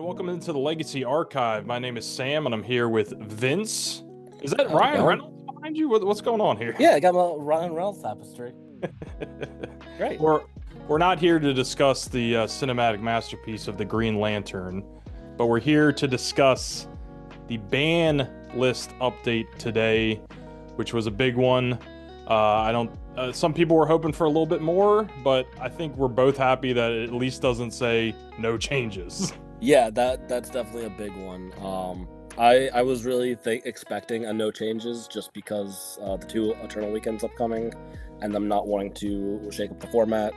welcome into the Legacy Archive. My name is Sam, and I'm here with Vince. Is that How's it Ryan going? Reynolds behind you? What's going on here? Yeah, I got my Ryan Reynolds tapestry. Great. We're not here to discuss the cinematic masterpiece of the Green Lantern, but we're here to discuss the ban list update today, which was a big one. I don't. Some people were hoping for a little bit more, but I think we're both happy that it at least doesn't say no changes. Yeah, that's definitely a big one. I was really expecting a no changes just because the two Eternal weekends upcoming, and them not wanting to shake up the format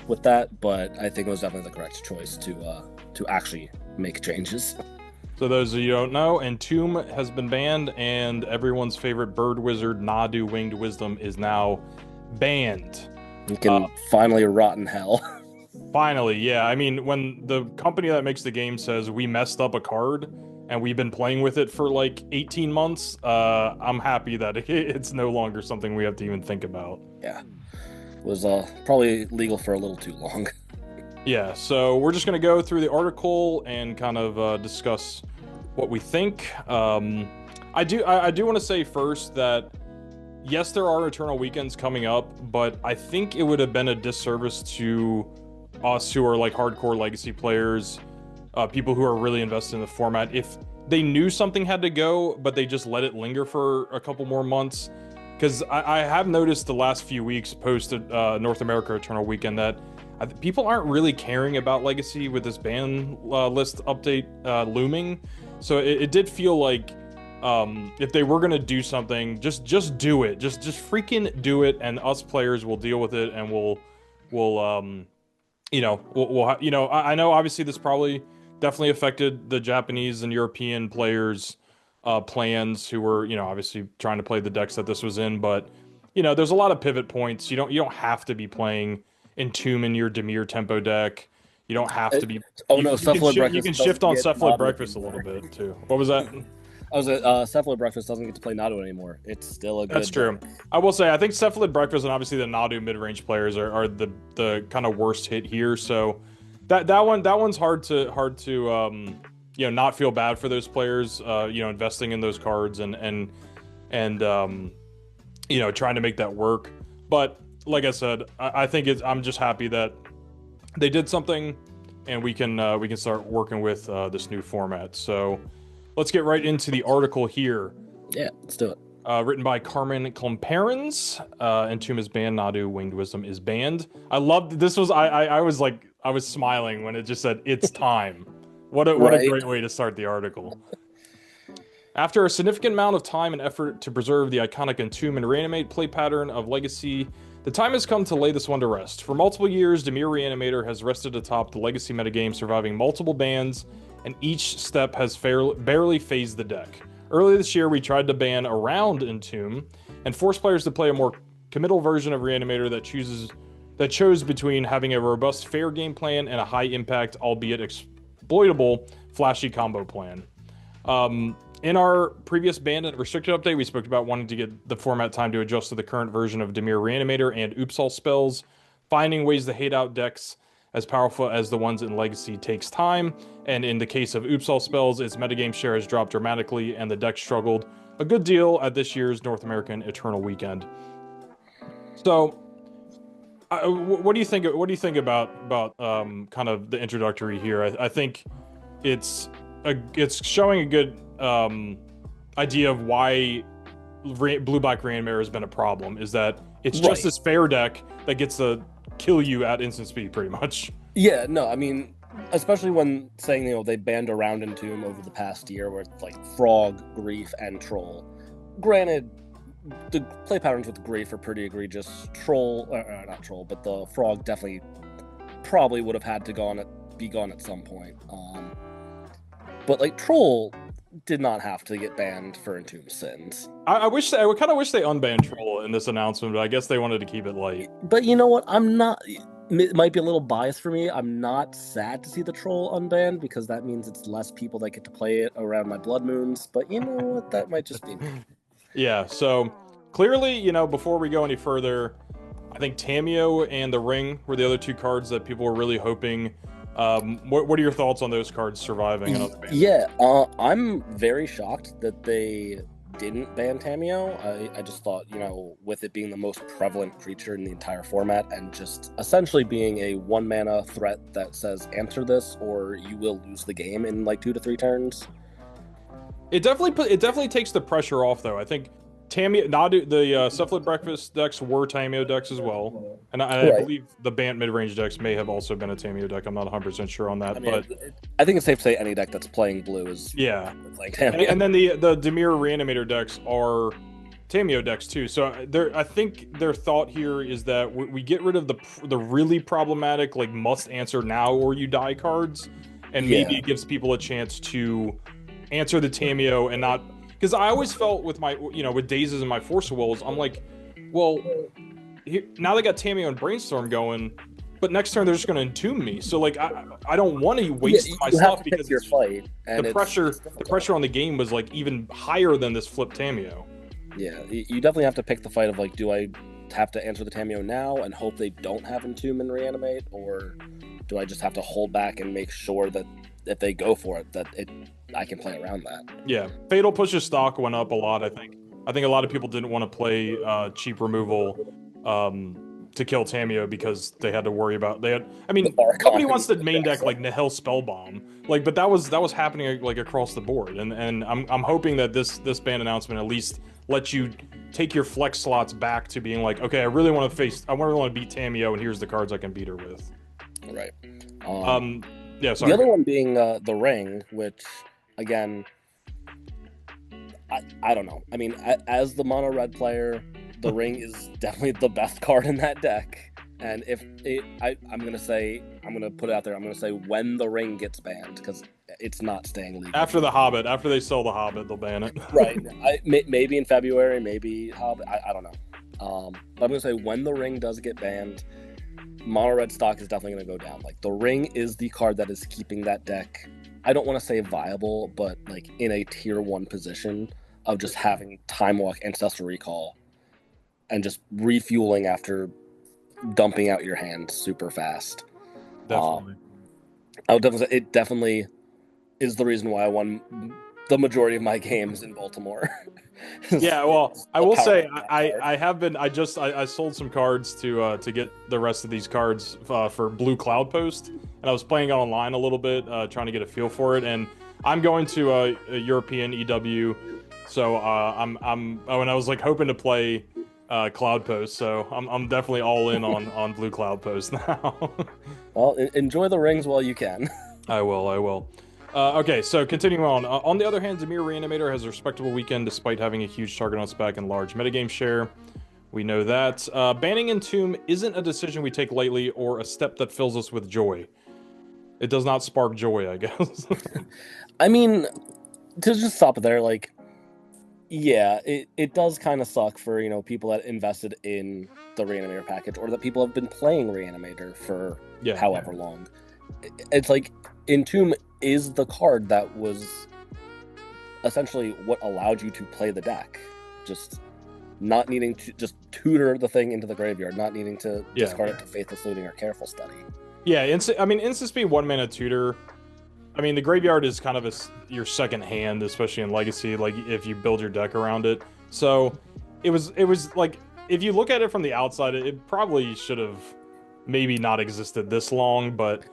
with that. But I think it was definitely the correct choice to actually make changes. So those of you who don't know, Entomb has been banned, and everyone's favorite bird wizard, Nadu Winged Wisdom, is now banned. You can finally rot in hell. Finally, yeah. I mean, when the company that makes the game says we messed up a card and we've been playing with it for like 18 months, I'm happy that it's no longer something we have to even think about. Yeah, it was probably legal for a little too long. Yeah, so we're just going to go through the article and kind of discuss what we think. I do want to say first that yes, there are Eternal weekends coming up, but I think it would have been a disservice to us who are like hardcore Legacy players, people who are really invested in the format, if they knew something had to go, but they just let it linger for a couple more months. Because I have noticed the last few weeks post North America Eternal weekend that people aren't really caring about Legacy with this ban list update looming. So it did feel like if they were gonna do something, just do it. Just freaking do it, and us players will deal with it, and we'll I know obviously this probably definitely affected the Japanese and European players' plans who were obviously trying to play the decks that this was in, but there's a lot of pivot points. You don't have to be playing Entomb in your Demir tempo deck. You don't have to be. Oh no, Cephalid You Breakfast can shift doesn't on get Cephalid Nadu Breakfast a little anymore. bit too. What was that? I was Cephalid Breakfast doesn't get to play Nadu anymore. It's still a good That's true. deck. I will say I think Cephalid Breakfast and obviously the Nadu mid-range players are the kind of worst hit here. So that one's hard to not feel bad for those players investing in those cards and trying to make that work. But like I said, I think I'm just happy that they did something, and we can start working with this new format. So let's get right into the article here. Yeah, let's do it. Written by Carmen Clomperens. Entomb is banned. Nadu Winged Wisdom is banned. I loved this. I was smiling when it just said it's time. What a great way to start the article. After a significant amount of time and effort to preserve the iconic Entomb and Reanimate play pattern of Legacy, the time has come to lay this one to rest. For multiple years, Demir Reanimator has rested atop the Legacy metagame, surviving multiple bans, and each step has barely phased the deck. Earlier this year, we tried to ban around Entomb and force players to play a more committal version of Reanimator that chose between having a robust fair game plan and a high impact, albeit exploitable, flashy combo plan. In our previous banned and restricted update, we spoke about wanting to get the format time to adjust to the current version of Demir Reanimator and Oopsal spells. Finding ways to hate out decks as powerful as the ones in Legacy takes time, and in the case of Oopsal spells, its metagame share has dropped dramatically, and the deck struggled a good deal at this year's North American Eternal weekend. So, what do you think? What do you think about kind of the introductory here? I think it's showing a good idea of why Blue-Black Reanimator has been a problem. Is that it's just this fair deck that gets to kill you at instant speed, pretty much. Yeah, no, I mean, especially when saying they banned around Entomb over the past year, where it's like Frog, Grief, and Troll. Granted, the play patterns with Grief are pretty egregious. Not Troll, but the Frog definitely probably would have had to be gone at some point. But like Troll did not have to get banned for Entomb sins. I kind of wish they unbanned Troll in this announcement, but I guess they wanted to keep it light. But you know what? It might be a little biased for me. I'm not sad to see the Troll unbanned because that means it's less people that get to play it around my Blood Moons. But you know what? That might just be me. Yeah, so clearly, before we go any further, I think Tameo and the Ring were the other two cards that people were really hoping What are your thoughts on those cards surviving another ban? Yeah, I'm very shocked that they didn't ban Tameo. I just thought, with it being the most prevalent creature in the entire format and just essentially being a 1-mana threat that says answer this or you will lose the game in like 2 to 3 turns. It definitely takes the pressure off, though. I think Nadu, the Cephalid Breakfast decks were Tameo decks as well, and I Right. believe the Bant mid-range decks may have also been a Tameo deck. I'm not 100% sure on that, I mean, but I think it's safe to say any deck that's playing blue is playing Tameo. And then the Dimir Reanimator decks are Tameo decks too. So I think their thought here is that we get rid of the really problematic like must answer now or you die cards, and maybe it gives people a chance to answer the Tameo and not, because I always felt with my with Dazes and my Force of Wills, I'm like, well, now they got Tameo and Brainstorm going, but next turn they're just going to entomb me. So like I don't want to waste my stuff because your fight and the pressure on the game was like even higher than this flip Tameo. Yeah, you definitely have to pick the fight of like, do I have to answer the Tameo now and hope they don't have Entomb and Reanimate, or do I just have to hold back and make sure that if they go for it, that I can play around that? Yeah, Fatal Push's stock went up a lot. I think a lot of people didn't want to play cheap removal to kill Tameo because they had to worry about nobody wants to main deck like Nihil Spellbomb, like, but that was happening like across the board, and I'm hoping that this ban announcement at least lets you take your flex slots back to being like, okay, I really want to beat Tameo, and here's the cards I can beat her with. Right. Yeah. Sorry. The other one being the Ring, which again, I don't know. I mean, as the mono red player, the Ring is definitely the best card in that deck. And I'm gonna put it out there. I'm gonna say when the Ring gets banned, because it's not staying legal. After the Hobbit, after they sell the Hobbit, they'll ban it. Right. Maybe in February, maybe Hobbit. I don't know. But I'm gonna say when the Ring does get banned, mono red stock is definitely gonna go down. Like, the Ring is the card that is keeping that deck, I don't want to say viable, but like in a tier 1 position of just having Time Walk, Ancestral Recall, and just refueling after dumping out your hand super fast. Definitely. I would definitely say it definitely is the reason why I won the majority of my games in Baltimore. Yeah, well, I will say I sold some cards to get the rest of these cards for Blue Cloud Post, and I was playing it online a little bit, trying to get a feel for it, and I'm going to a European EW, so and I was like hoping to play Cloud Post, so I'm definitely all in on Blue Cloud Post now. Well, enjoy the rings while you can. I will. Okay, so continuing on. On the other hand, Dimir Reanimator has a respectable weekend despite having a huge target on its back and large metagame share. We know that. Banning Entomb isn't a decision we take lightly or a step that fills us with joy. It does not spark joy, I guess. I mean, to just stop it there, like, yeah, it does kind of suck for, people that invested in the Reanimator package, or that people have been playing Reanimator for however long. It's like, Entomb is the card that was essentially what allowed you to play the deck. Just not needing to just tutor the thing into the graveyard, not needing to discard it to Faithless Looting or Careful Study. Yeah, instant speed 1-mana tutor. I mean, the graveyard is kind of your second hand, especially in Legacy, like if you build your deck around it. So it was like, if you look at it from the outside, it probably should have maybe not existed this long, but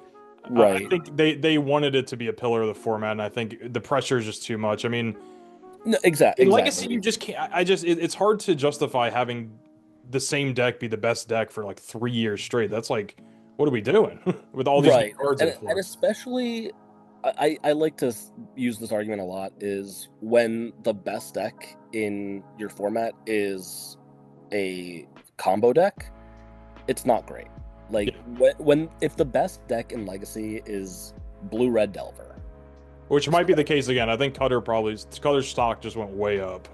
I think they wanted it to be a pillar of the format, and I think the pressure is just too much. I mean, no, exactly. In Legacy, you just can't. It's hard to justify having the same deck be the best deck for like 3 years straight. That's like, what are we doing with all these cards? And especially, I like to use this argument a lot, is when the best deck in your format is a combo deck, it's not great. Like, if the best deck in Legacy is Blue-Red Delver, which might be the case again. I think Cutter's stock just went way up.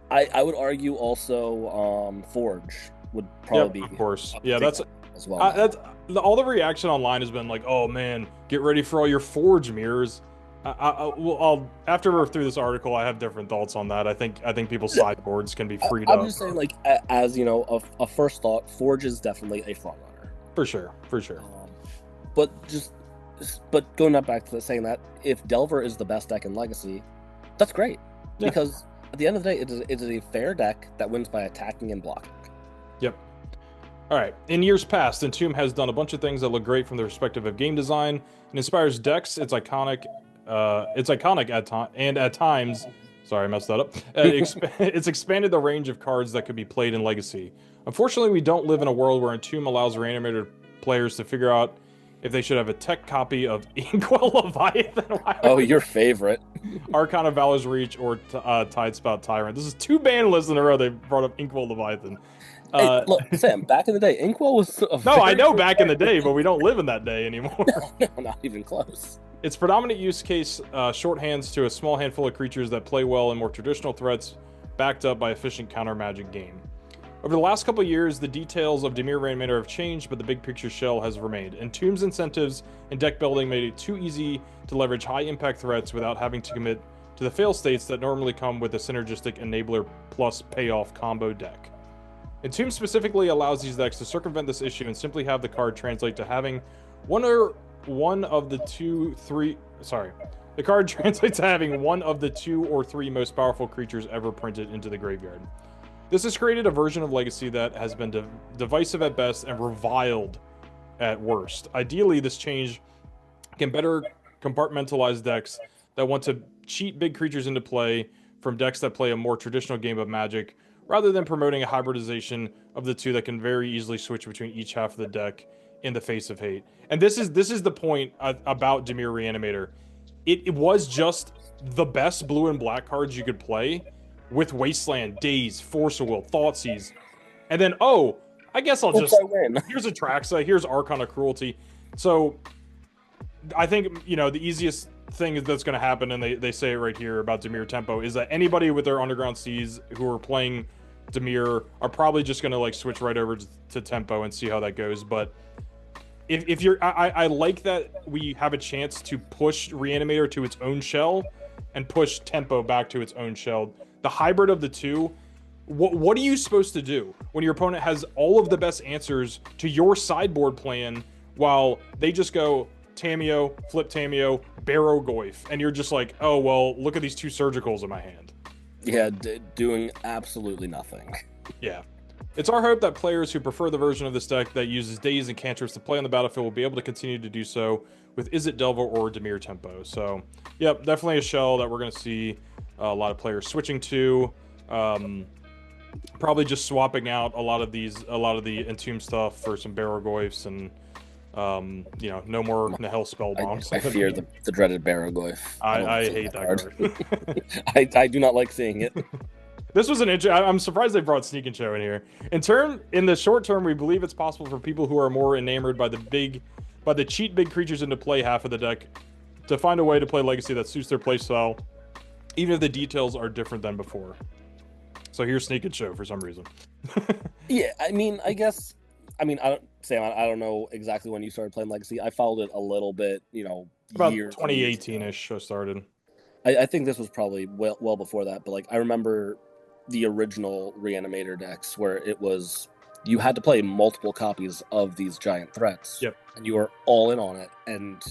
I would argue also Forge would probably be, of course. Yeah, that's as well. That's all the reaction online has been like, oh man, get ready for all your Forge mirrors. I'll after we're through this article, I have different thoughts on that. I think people's sideboards can be freed up. I'm just saying, like, as a first thought, Forge is definitely a front runner. For sure. but going back to saying that, if Delver is the best deck in Legacy, that's great. Yeah. Because at the end of the day, it is a fair deck that wins by attacking and blocking. Yep. All right. In years past, Entomb has done a bunch of things that look great from the perspective of game design and inspires decks. It's iconic. At times. Sorry, I messed that up. It's expanded the range of cards that could be played in Legacy. Unfortunately, we don't live in a world where Entomb allows Reanimator players to figure out if they should have a tech copy of Inkwell Leviathan. Oh, your favorite. Arcana Valor's Reach or Tidespout Tyrant. This is 2 ban lists in a row they brought up Inkwell Leviathan. Hey, look, Sam, back in the day, Inkwell was No, I know back in the day, but we don't live in that day anymore. No, not even close. Its predominant use case, shorthands to a small handful of creatures that play well in more traditional threats, backed up by efficient counter magic game. Over the last couple of years, the details of Dimir Reanimator have changed, but the big picture shell has remained. Entomb's incentives and deck building made it too easy to leverage high-impact threats without having to commit to the fail states that normally come with a synergistic enabler plus payoff combo deck. Entomb specifically allows these decks to circumvent this issue and simply have the card translate to having the card translates to having one of the 2 or 3 most powerful creatures ever printed into the graveyard. This has created a version of Legacy that has been divisive at best and reviled at worst. Ideally, this change can better compartmentalize decks that want to cheat big creatures into play from decks that play a more traditional game of Magic, rather than promoting a hybridization of the 2 that can very easily switch between each half of the deck in the face of hate. And this is the point about Dimir Reanimator. It was just the best blue and black cards you could play, with Wasteland, Daze, Force of Will, Thoughtseize, and then, oh, I guess I'll just... Here's Atraxa, here's Arcana Cruelty. So, I think, the easiest thing that's going to happen, and they say it right here about Dimir Tempo, is that anybody with their Underground Seas who are playing Dimir are probably just going to, switch right over to Tempo and see how that goes. But if you're... I like that we have a chance to push Reanimator to its own shell and push Tempo back to its own shell. The hybrid of the 2, what are you supposed to do when your opponent has all of the best answers to your sideboard plan while they just go Tamiyo, flip Tamiyo, Barrow Goyf, and you're just like, oh, well, look at these 2 surgicals in my hand. Yeah, doing absolutely nothing. Yeah. It's our hope that players who prefer the version of this deck that uses Daze and cantrips to play on the battlefield will be able to continue to do so with Izzet Delver or Dimir Tempo. So, yep, definitely a shell that we're going to see a lot of players switching to. Probably just swapping out a lot of the Entomb stuff for some Barrow Goyfs and no more Nihil Spell Bombs. I fear the dreaded Barrow Goyf. I hate that card. I do not like seeing it. This was I'm surprised they brought Sneak and Show in here. In the short term, we believe it's possible for people who are more enamored by the cheat big creatures into play half of the deck to find a way to play Legacy that suits their playstyle, even if the details are different than before. So here's Sneak and Show for some reason. Yeah, I don't know exactly when you started playing Legacy. I followed it a little bit, about 2018-ish I started. I think this was probably well before that, but I remember the original Reanimator decks where it was you had to play multiple copies of these giant threats. Yep. And you were all in on it. And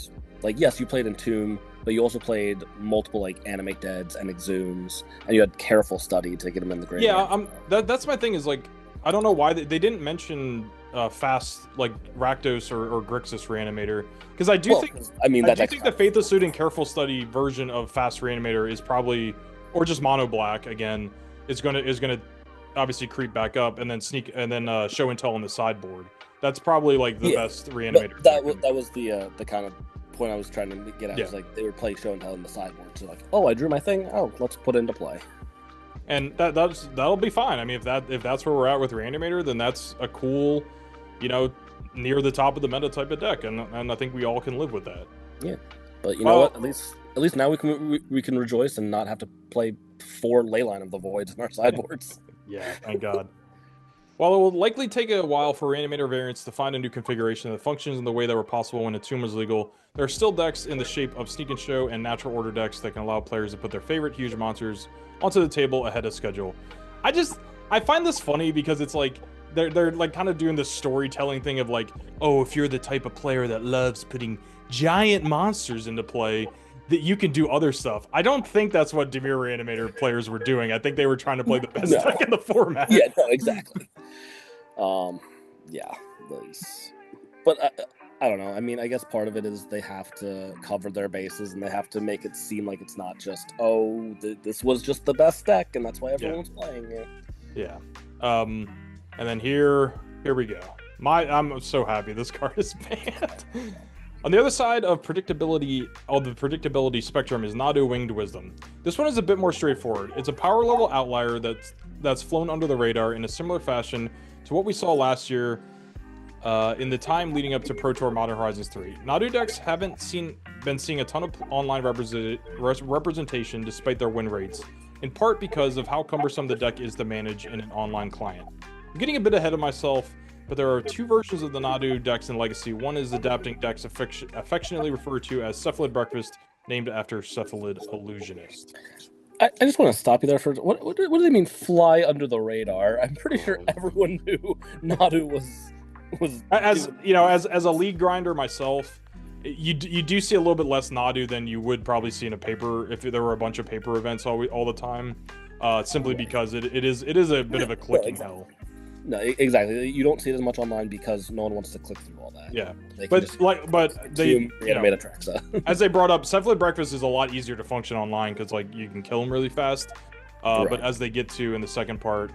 yes, you played Entomb, but you also played multiple Animate Deads and Exhumes, and you had careful study to get them in the graveyard. Yeah, that's my thing is I don't know why they didn't mention fast Rakdos or Grixis Reanimator, because I think the Faithless Suit and Careful Study version of fast Reanimator is probably, or just mono black again, is gonna obviously creep back up and then Show and Tell on the sideboard. That's probably the best Reanimator. That was the kind of point I was trying to get at. Yeah. Was they would play Show and Tell on the sideboard, so oh, I drew my thing. Oh, let's put it into play. And that'll be fine. I mean, if that's where we're at with Reanimator, then that's a cool, near the top of the meta type of deck, and I think we all can live with that. Yeah, but you know what? At least now we can rejoice and not have to play 4 Leyline of the Voids in our sideboards. Yeah, thank God. While it will likely take a while for Reanimator variants to find a new configuration that functions in the way that were possible when Entomb was legal, there are still decks in the shape of Sneak and Show and Natural Order decks that can allow players to put their favorite huge monsters onto the table ahead of schedule. I find this funny because it's they're like kind of doing the storytelling thing of like, oh, if you're the type of player that loves putting giant monsters into play, that you can do other stuff. I don't think that's what Demir Reanimator players were doing. I think they were trying to play the best deck in the format. Yeah, no, exactly. Yeah, but I don't know. I mean, I guess part of it is they have to cover their bases and they have to make it seem like it's not just, oh, this was just the best deck and that's why everyone's playing it. Yeah. And then here we go. I'm so happy this card is banned. On the other side of the predictability spectrum is Nadu Winged Wisdom. This one is a bit more straightforward. It's a power level outlier that's flown under the radar in a similar fashion to what we saw last year in the time leading up to Pro Tour Modern Horizons 3. Nadu decks haven't been seeing a ton of online representation despite their win rates, in part because of how cumbersome the deck is to manage in an online client. I'm getting a bit ahead of myself, but there are two versions of the Nadu decks in Legacy. One is adapting decks affectionately referred to as Cephalid Breakfast, named after Cephalid Illusionist. I just want to stop you there for what do they mean fly under the radar? I'm pretty sure everyone knew Nadu was as you know, as a league grinder myself, you do see a little bit less Nadu than you would probably see in a paper if there were a bunch of paper events all the time, simply because it is a bit of a clicking hell. No, exactly. You don't see it as much online because no one wants to click through all that. Yeah, they reanimate a Traxa. As they brought up, Cephalid Breakfast is a lot easier to function online because like you can kill them really fast. Right. But as they get to in the second part,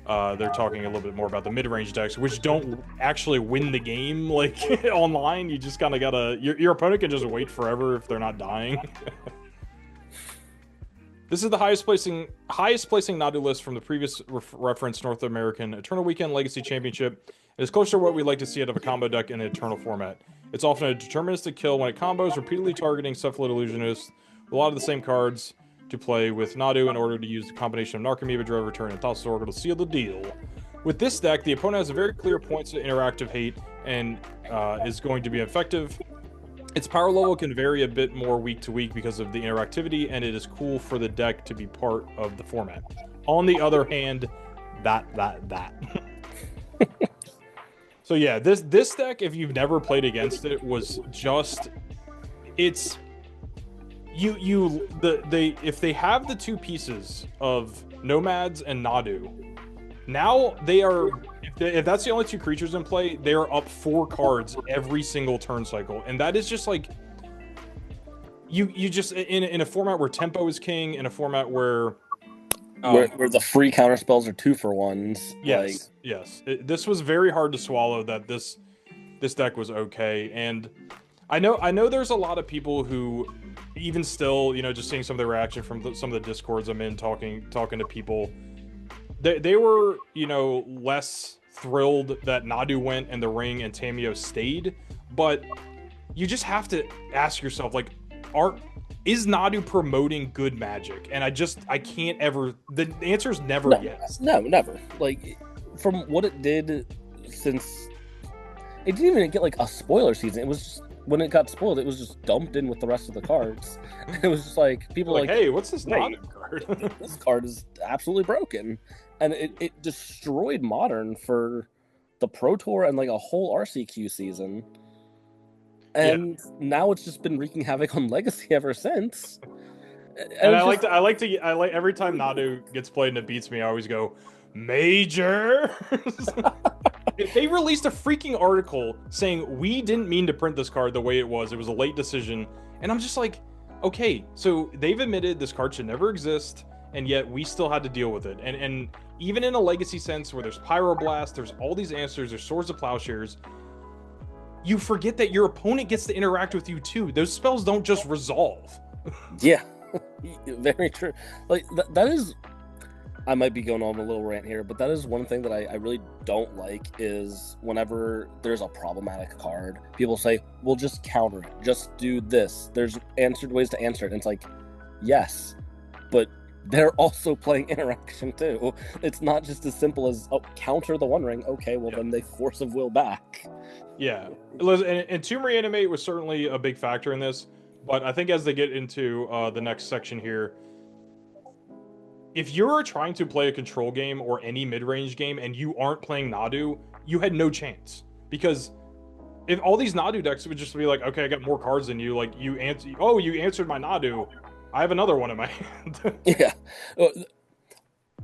they're talking a little bit more about the mid-range decks, which don't actually win the game like online. You just kind of gotta your opponent can just wait forever if they're not dying. This is the highest placing Nadu list from the previous referenced North American Eternal Weekend Legacy Championship. It is closer to what we like to see out of a combo deck in the Eternal format. It's often a deterministic kill when it combos, repeatedly targeting Cephalid Illusionist with a lot of the same cards to play with Nadu in order to use the combination of Narcomoeba, Drive Return, and Thought Oracle to seal the deal. With this deck, the opponent has a very clear points to interactive hate and is going to be effective. Its power level can vary a bit more week to week because of the interactivity, and it is cool for the deck to be part of the format. On the other hand, that. So yeah, this deck, if you've never played against it, was just if they have the two pieces of Nomads and Nadu, now they are. If that's the only two creatures in play, they are up 4 cards every single turn cycle, and that is just like you just in a format where tempo is king, in a format where the free counter spells are 2-for-1s. Yes, yes. This was very hard to swallow that this deck was okay, and I know there's a lot of people who even still, you know, just seeing some of the reaction from some of the discords I'm in, talking to people. They were, you know, less thrilled that Nadu went and the ring and Tamiyo stayed, but you just have to ask yourself, like, is Nadu promoting good Magic? And I can't ever. The answer is never yes. No, never. Like, from what it did, since it didn't even get like a spoiler season. It was just, when it got spoiled, it was just dumped in with the rest of the cards. It was just like people like, hey, what's this Nadu card? This card is absolutely broken. And it destroyed Modern for the Pro Tour and like a whole RCQ season. And now it's just been wreaking havoc on Legacy ever since. And I like every time Nadu gets played and it beats me, I always go, Major. If they released a freaking article saying we didn't mean to print this card the way it was a late decision, and I'm just like, okay, so they've admitted this card should never exist, and yet we still had to deal with it. And even in a Legacy sense where there's Pyroblast, there's all these answers, there's Swords of Plowshares, you forget that your opponent gets to interact with you too. Those spells don't just resolve. Yeah, very true. Like that is, I might be going on a little rant here, but that is one thing that I really don't like is whenever there's a problematic card, people say, well, just counter it. Just do this. There's answered ways to answer it. And it's like, yes, but they're also playing interaction too. It's not just as simple as, oh, counter the One Ring. Okay, well, then they force of will back. Yeah. And Tomb Reanimate was certainly a big factor in this, but I think as they get into the next section here, if you're trying to play a control game or any mid-range game and you aren't playing Nadu, you had no chance. Because if all these Nadu decks would just be like, okay, I got more cards than you, like you answered my Nadu, I have another one in my hand. Yeah.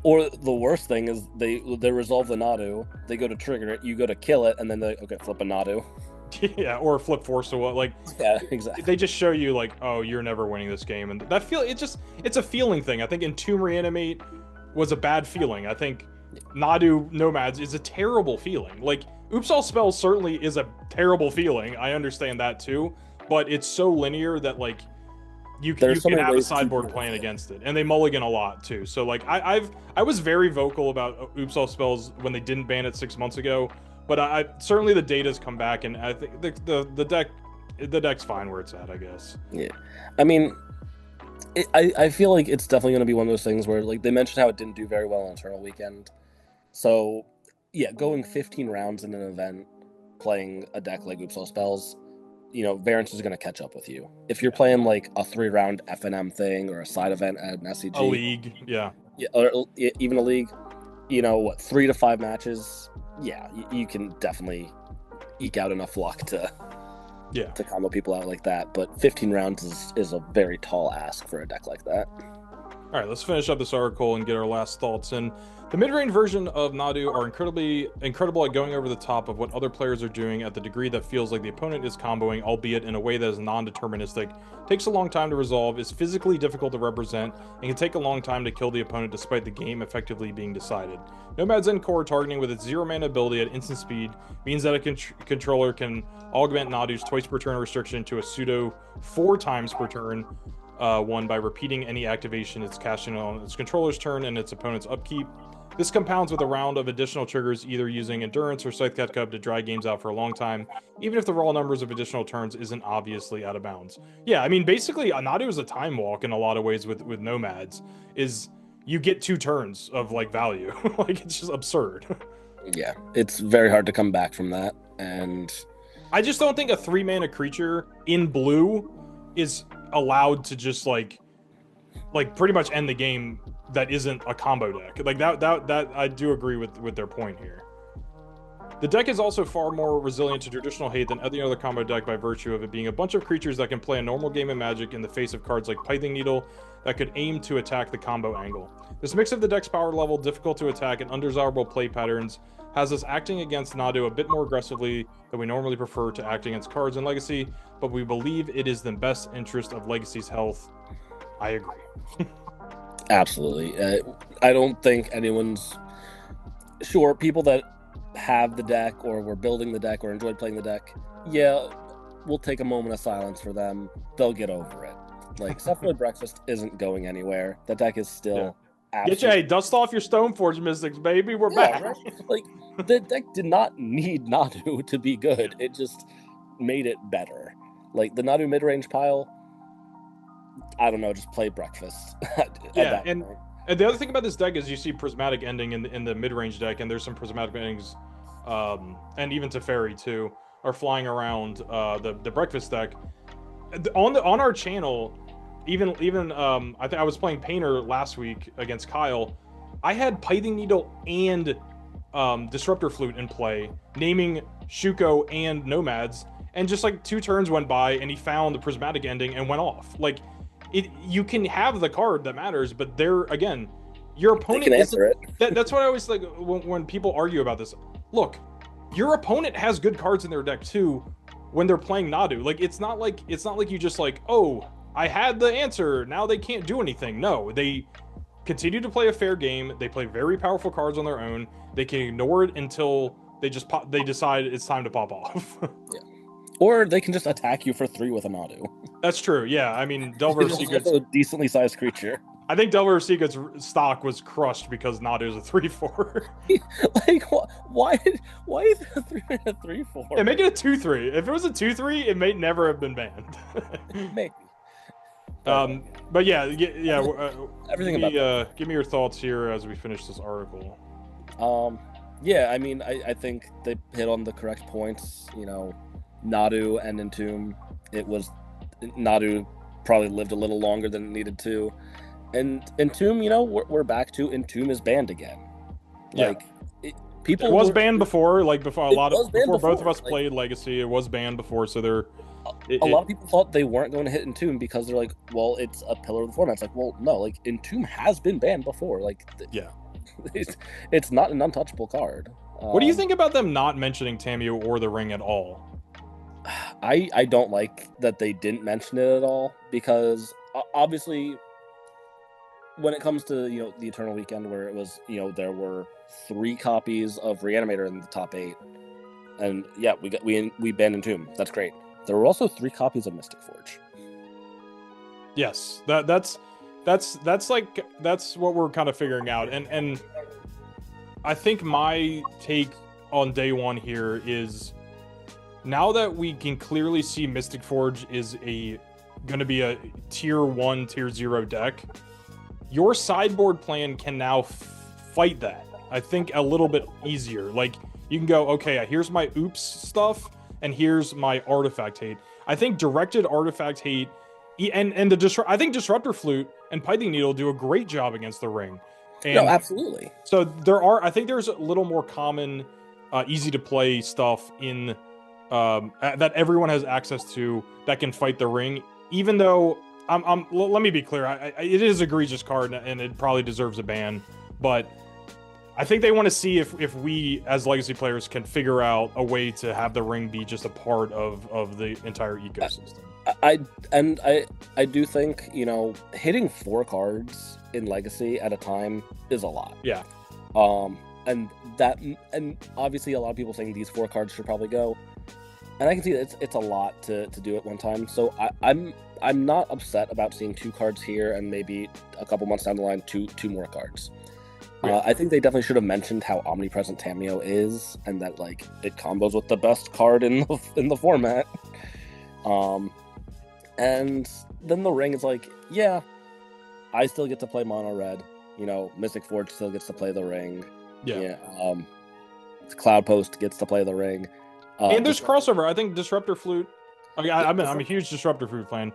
Or the worst thing is they resolve the Nadu, they go to trigger it, you go to kill it, and then they flip a Nadu. Yeah, or flip force to what, like, yeah, exactly. They just show you like, oh, you're never winning this game, and that it's a feeling thing. I think Entomb Reanimate was a bad feeling. I think Nadu Nomads is a terrible feeling. Like, Oops All Spells certainly is a terrible feeling. I understand that too, but it's so linear that like you can have a sideboard plan against it, and they mulligan a lot too. So like I was very vocal about Oops All Spells when they didn't ban it 6 months ago, but I certainly the data's come back, and I think the deck's fine where it's at, I guess. Yeah, I mean, I feel like it's definitely going to be one of those things where like they mentioned how it didn't do very well on Eternal Weekend, so yeah, going 15 rounds in an event playing a deck like Oops All Spells, you know, variance is going to catch up with you. If you're playing like a 3-round FNM thing or a side event at an SCG, a league, yeah, or even a league, you know, what, 3 to 5 matches, yeah, you can definitely eke out enough luck to combo people out like that. But 15 rounds is a very tall ask for a deck like that. All right, let's finish up this article and get our last thoughts. And the mid-range version of Nadu are incredible at going over the top of what other players are doing at the degree that feels like the opponent is comboing, albeit in a way that is non-deterministic, takes a long time to resolve, is physically difficult to represent, and can take a long time to kill the opponent despite the game effectively being decided. Nomad's End Core targeting with its 0-mana ability at instant speed means that a controller can augment Nadu's twice per turn restriction to a pseudo 4 times per turn one by repeating any activation it's casting on its controller's turn and its opponent's upkeep. This compounds with a round of additional triggers, either using Endurance or Scythecat Cub to drag games out for a long time, even if the raw numbers of additional turns isn't obviously out of bounds. Yeah, I mean, basically, Nadu is a time walk in a lot of ways with Nomads. Is you get 2 turns of, like, value. Like, it's just absurd. Yeah, it's very hard to come back from that, and I just don't think a 3-mana creature in blue is allowed to just, like pretty much end the game that isn't a combo deck. Like that I do agree with their point here. The deck is also far more resilient to traditional hate than any other combo deck by virtue of it being a bunch of creatures that can play a normal game of Magic in the face of cards like Pithing Needle that could aim to attack the combo angle. This mix of the deck's power level, difficult to attack, and undesirable play patterns has us acting against Nadu a bit more aggressively than we normally prefer to act against cards in Legacy, but we believe it is in the best interest of Legacy's health. I agree. Absolutely. I don't think anyone's sure. People that have the deck or were building the deck or enjoyed playing the deck, yeah, we'll take a moment of silence for them. They'll get over it. Like, Cephalid Breakfast isn't going anywhere. The deck is still Get dust off your Stoneforge Mystics, baby. We're back. Right? Like, the deck did not need Nadu to be good. It just made it better. Like, the Nadu mid-range pile, I don't know, just play Breakfast. And the other thing about this deck is you see Prismatic Ending in the mid-range deck, and there's some Prismatic Endings, and even Teferi too, are flying around the Breakfast deck. On our channel, even I was playing Painter last week against Kyle. I had Pithing Needle and Disruptor Flute in play, naming Shuko and Nomads, and just like 2 turns went by, and he found the Prismatic Ending and went off. Like, you can have the card that matters, but there again, your opponent can answer it. That's what I always like when people argue about this. Look, your opponent has good cards in their deck too when they're playing Nadu. Like, it's not like you just like, oh, I had the answer, now they can't do anything. No, they continue to play a fair game. They play very powerful cards on their own. They can ignore it until they decide it's time to pop off. Yeah. Or they can just attack you for 3 with a Nadu. That's true. Yeah, I mean, Delver of Secrets, a decently sized creature. I think Delver of Secrets stock was crushed because Nadu is a 3/4. Like, why is it a 3/4? And make it a 2/3. If it was a 2/3, it may never have been banned. Maybe. But yeah. Everything about that. Give me your thoughts here as we finish this article. Yeah, I mean, I think they hit on the correct points. You know, Nadu and Entomb. Nadu probably lived a little longer than it needed to, And Entomb, we're back to Entomb is banned again. Yeah. People it was banned before, like before before both of us like, played Legacy. It was banned before, so a lot of people thought they weren't going to hit Entomb because they're like, well, it's a pillar of the format. It's like, well, no, like Entomb has been banned before. Like, yeah, it's not an untouchable card. What do you think about them not mentioning Tamiyo or the ring at all? I don't like that they didn't mention it at all, because obviously when it comes to the Eternal Weekend, where it was there were 3 copies of Reanimator in the top 8, and yeah, we banned Entomb. That's great. There were also 3 copies of Mystic Forge. Yes, that's what we're kind of figuring out, and I think my take on day one here is, now that we can clearly see Mystic Forge is going to be a tier 1, tier 0 deck, your sideboard plan can now fight that. I think a little bit easier. Like, you can go, okay, here's my oops stuff, and here's my artifact hate. I think directed artifact hate, and I think Disruptor Flute and Pithing Needle do a great job against the ring. And no, absolutely. So I think there's a little more common, easy to play stuff in that everyone has access to that can fight the ring. Even though let me be clear, it is an egregious card and it probably deserves a ban, but I think they want to see if we as Legacy players can figure out a way to have the ring be just a part of the entire ecosystem. I do think hitting 4 cards in Legacy at a time is a lot. Yeah. And obviously a lot of people saying these 4 cards should probably go, and I can see that it's a lot to do at one time. So I'm not upset about seeing 2 cards here and maybe a couple months down the line two more cards. Yeah. I think they definitely should have mentioned how omnipresent Tamiyo is, and that like it combos with the best card in the format. And then the ring is like, yeah, I still get to play mono red. Mystic Forge still gets to play the ring. Yeah. Cloud Post gets to play the ring. And there's crossover. I think Disruptor Flute. I'm a huge Disruptor Flute fan.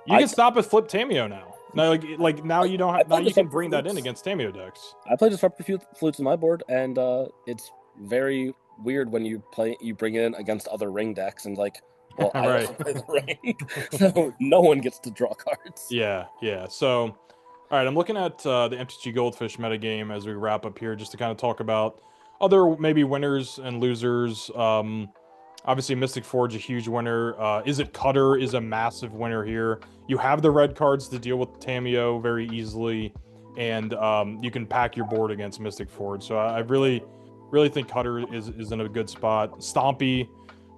You can stop with Flip Tamiyo now. Now, like now you don't have. Now you can bring that in against Tamiyo decks. I play Disruptor Flutes on my board, and it's very weird when you bring it in against other ring decks, and like, well, I also play the ring, so no one gets to draw cards. Yeah. So, all right, I'm looking at the MTG Goldfish metagame as we wrap up here, just to kind of talk about other maybe winners and losers. Obviously, Mystic Forge a huge winner. Is it Cutter is a massive winner here. You have the red cards to deal with Tamiyo very easily, and you can pack your board against Mystic Forge. So I really think Cutter is in a good spot. Stompy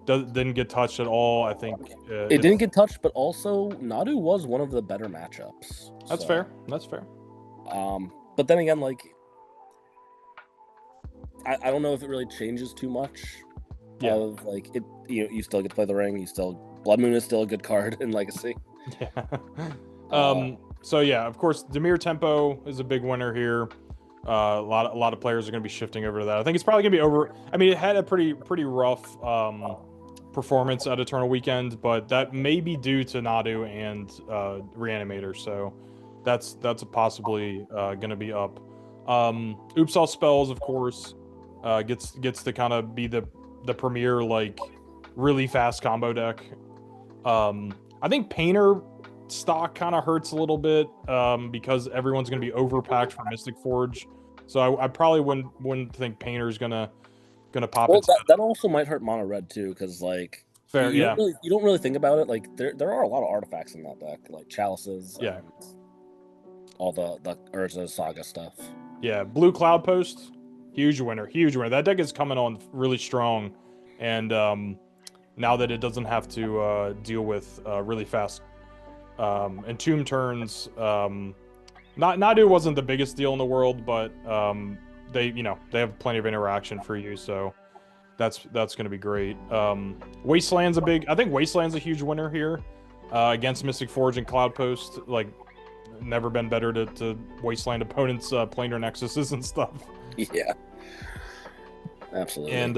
didn't get touched at all. I think it didn't get touched, but also Nadu was one of the better matchups. That's fair. That's fair. But then again, like, I don't know if it really changes too much. Yeah. Of like it, you still get to play the ring. Blood Moon is still a good card in Legacy. Yeah. So yeah, of course, Dimir Tempo is a big winner here. A lot of players are going to be shifting over to that. I think it's probably going to be over. I mean, it had a pretty rough performance at Eternal Weekend, but that may be due to Nadu and Reanimator. So that's possibly going to be up. Oops All Spells, of course, gets to kind of be the premier, like, really fast combo deck. I think Painter stock kind of hurts a little bit because everyone's going to be overpacked for Mystic Forge. So I probably wouldn't think Painter's gonna pop. Well, that also might hurt mono red too, because like fair, you don't really think about it. Like there are a lot of artifacts in that deck, like chalices. Yeah. And all the Urza Saga stuff. Yeah, Blue Cloud Post, huge winner. That deck is coming on really strong, and now that it doesn't have to deal with really fast Entomb turns, Nadu wasn't the biggest deal in the world, but they have plenty of interaction for you, so that's going to be great. Wasteland's I think Wasteland's a huge winner here against Mystic Forge and Cloud Post. Like, never been better to Wasteland opponents' planar nexuses and stuff. Yeah, absolutely. And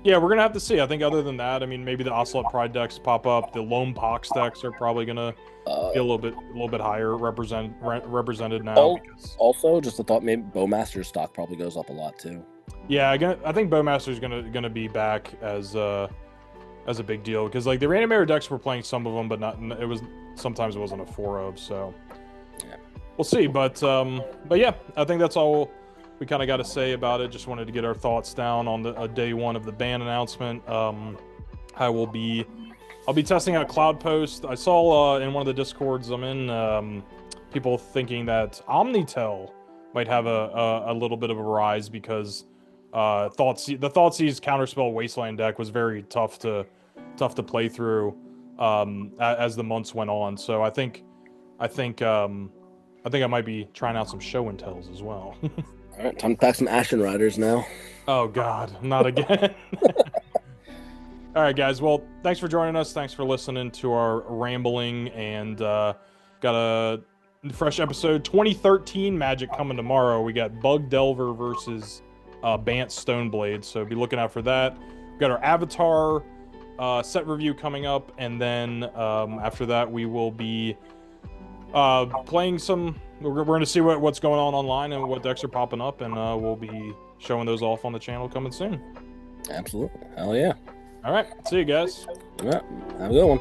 Yeah, we're gonna have to see. I think other than that, I mean, maybe the Ocelot Pride decks pop up. The Lone Pox decks are probably gonna be a little bit higher represented now. Because also, just a thought, maybe Bowmaster's stock probably goes up a lot too. yeah, I think Bowmaster's gonna be back as a big deal because like the Reanimator decks were playing some of them, but not. Sometimes it wasn't a 4 of. So yeah. We'll see. But yeah, I think that's all we kind of got to say about it. Just wanted to get our thoughts down on the day one of the ban announcement. I'll be testing out Cloud Post. I saw in one of the discords I'm in, people thinking that Omnitel might have a little bit of a rise because the Thoughtseize Counterspell Wasteland deck was very tough to play through as the months went on. So I think I might be trying out some show and tells as well. All right, time to pack some Ashen Riders now. Oh God, not again. All right, guys. Well, thanks for joining us. Thanks for listening to our rambling, and got a fresh episode 2013 Magic coming tomorrow. We got Bug Delver versus Bant Stoneblade, so be looking out for that. We got our Avatar set review coming up, and then after that we will be playing some. We're going to see what's going on online and what decks are popping up, and we'll be showing those off on the channel coming soon. Absolutely. Hell yeah. All right. See you guys. All right. Have a good one.